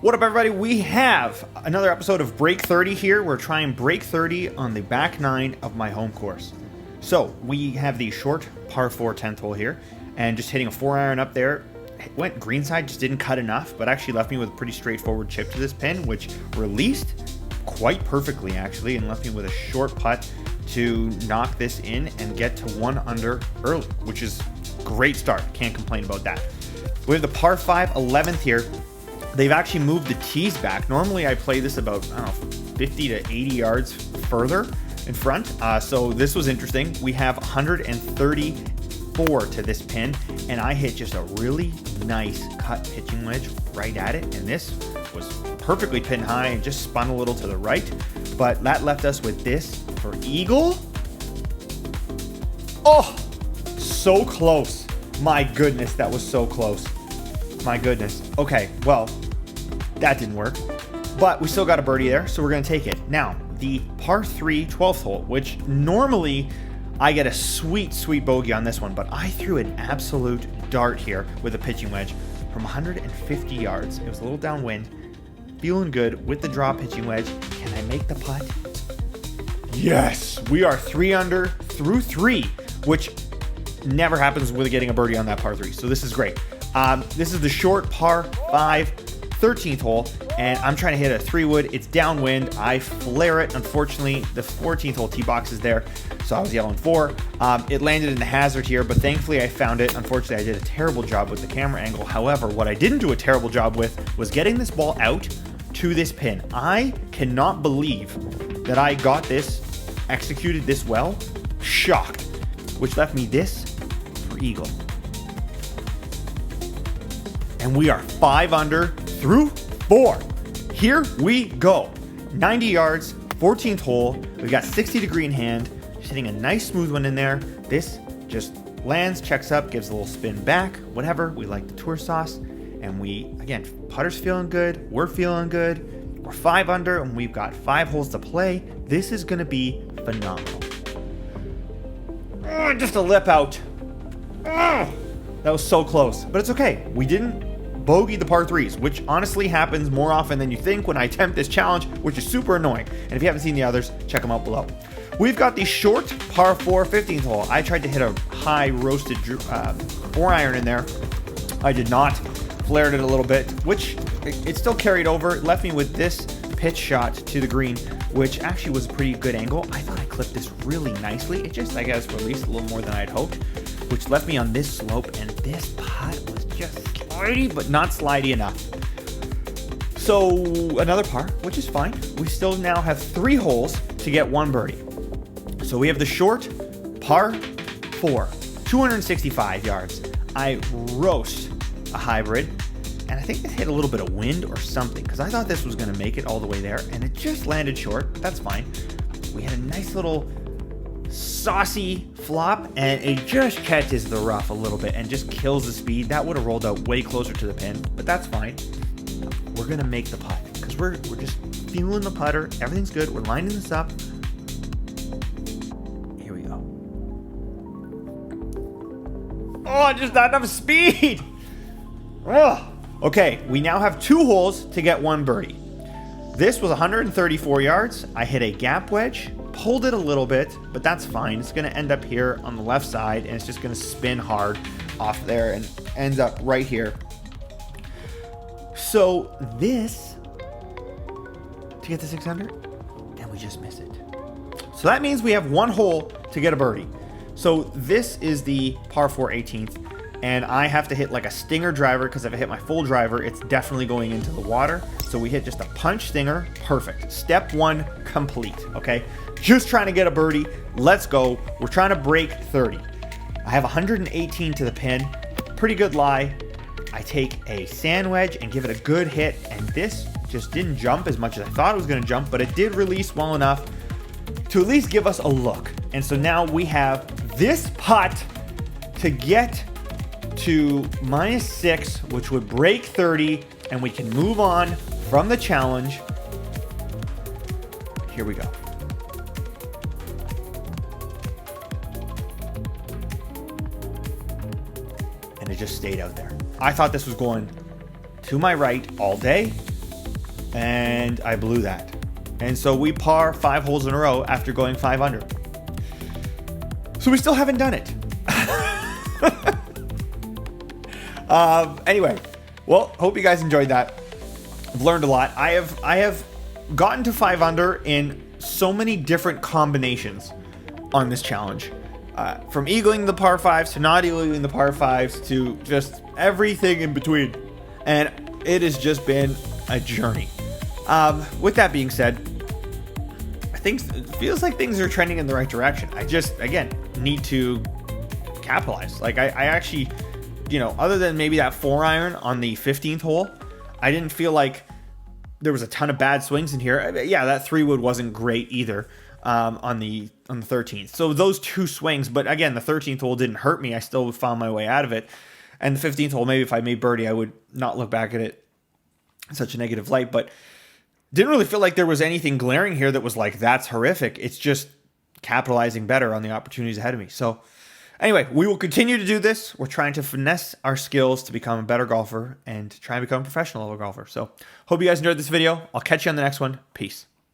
What up, everybody? We have another episode of Break 30 here. We're trying Break 30 on the back 9 of my home course. So we have the short par 4 10th hole here, and just hitting a 4-iron up there. Went greenside, just didn't cut enough, but actually left me with a pretty straightforward chip to this pin, which released quite perfectly actually, and left me with a short putt to knock this in and get to 1 under early, which is a great start. Can't complain about that. We have the par 5 11th here. They've actually moved the tees back. Normally I play this about, 50 to 80 yards further in front. So this was interesting. We have 134 to this pin, and I hit just a really nice cut pitching wedge right at it. And this was perfectly pin high and just spun a little to the right. But that left us with this for eagle. Oh, so close. My goodness, that was so close. My goodness. Okay, well, that didn't work, but we still got a birdie there, so we're going to take it. Now, the par 3 12th hole, which normally I get a sweet bogey on this one, but I threw an absolute dart here with a pitching wedge from 150 yards. It was a little downwind, feeling good with the draw pitching wedge. Can I make the putt? Yes, we are 3 under through 3, which never happens with getting a birdie on that par 3, so this is great. This is the short par 5 13th hole, and I'm trying to hit a 3-wood. It's downwind. I flare it. Unfortunately, the 14th hole tee box is there, so I was yelling 4. It landed in the hazard here, but thankfully I found it. Unfortunately, I did a terrible job with the camera angle. However, what I didn't do a terrible job with was getting this ball out to this pin. I cannot believe that I got this executed this well. Shocked. Which left me this for eagle. And we are 5 under through 4. Here we go. 90 yards, 14th hole. We've got 60 degree in hand. Just hitting a nice smooth one in there. This just lands, checks up, gives a little spin back, whatever. We like the tour sauce. And we, again, putter's feeling good. We're feeling good. We're 5 under, and we've got 5 holes to play. This is going to be phenomenal. Oh, just a lip out. Oh, that was so close, but it's okay. We didn't bogey the par 3s, which honestly happens more often than you think when I attempt this challenge, which is super annoying. And if you haven't seen the others, check them out below. We've got the short par 4 15th hole. I tried to hit a high roasted 4-iron in there. I did not. Flared it a little bit, which it still carried over. It left me with this pitch shot to the green, which actually was a pretty good angle. I thought I clipped this really nicely. It just, I guess, released a little more than I'd hoped, which left me on this slope, and this putt was just slidey, but not slidey enough. So another par, which is fine. We still now have 3 holes to get 1 birdie. So we have the short par 4, 265 yards. I roast a hybrid, and I think it hit a little bit of wind or something, because I thought this was going to make it all the way there, and it just landed short, but that's fine. We had a nice little saucy flop, and it just catches the rough a little bit and just kills the speed. That would have rolled out way closer to the pin, but that's fine. We're gonna make the putt because we're just feeling the putter. Everything's good. We're lining this up. Here we go. Oh, just not enough speed. Oh. Okay, we now have 2 holes to get 1 birdie. This was 134 yards. I hit a gap wedge, pulled it a little bit, but that's fine. It's going to end up here on the left side, and it's just going to spin hard off there and ends up right here. So this, to get to 600, and we just miss it. So that means we have 1 hole to get a birdie. So this is the par 4 18th, and I have to hit like a stinger driver, because if I hit my full driver, it's definitely going into the water. So we hit just a punch stinger. Perfect. Step 1 complete. Okay. Just trying to get a birdie. Let's go. We're trying to break 30. I have 118 to the pin. Pretty good lie. I take a sand wedge and give it a good hit, and this just didn't jump as much as I thought it was going to jump, but it did release well enough to at least give us a look. And so now we have this putt to get to -6, which would break 30, and we can move on from the challenge. Here we go. And it just stayed out there. I thought this was going to my right all day. and I blew that. And so we par 5 holes in a row after going 5 under. So we still haven't done it. Anyway, well, hope you guys enjoyed that. I've learned a lot. I have gotten to 5 under in so many different combinations on this challenge. From eagling the par 5s to not eagling the par 5s to just everything in between. And it has just been a journey. With that being said, it feels like things are trending in the right direction. I just, again, need to capitalize. Like I actually, other than maybe that 4-iron on the 15th hole, I didn't feel like there was a ton of bad swings in here. Yeah, that 3-wood wasn't great either on the 13th. So those 2 swings, but again, the 13th hole didn't hurt me. I still found my way out of it. And the 15th hole, maybe if I made birdie, I would not look back at it in such a negative light. But didn't really feel like there was anything glaring here that was like, that's horrific. It's just capitalizing better on the opportunities ahead of me. So anyway, we will continue to do this. We're trying to finesse our skills to become a better golfer and try and become a professional level golfer. So hope you guys enjoyed this video. I'll catch you on the next one. Peace.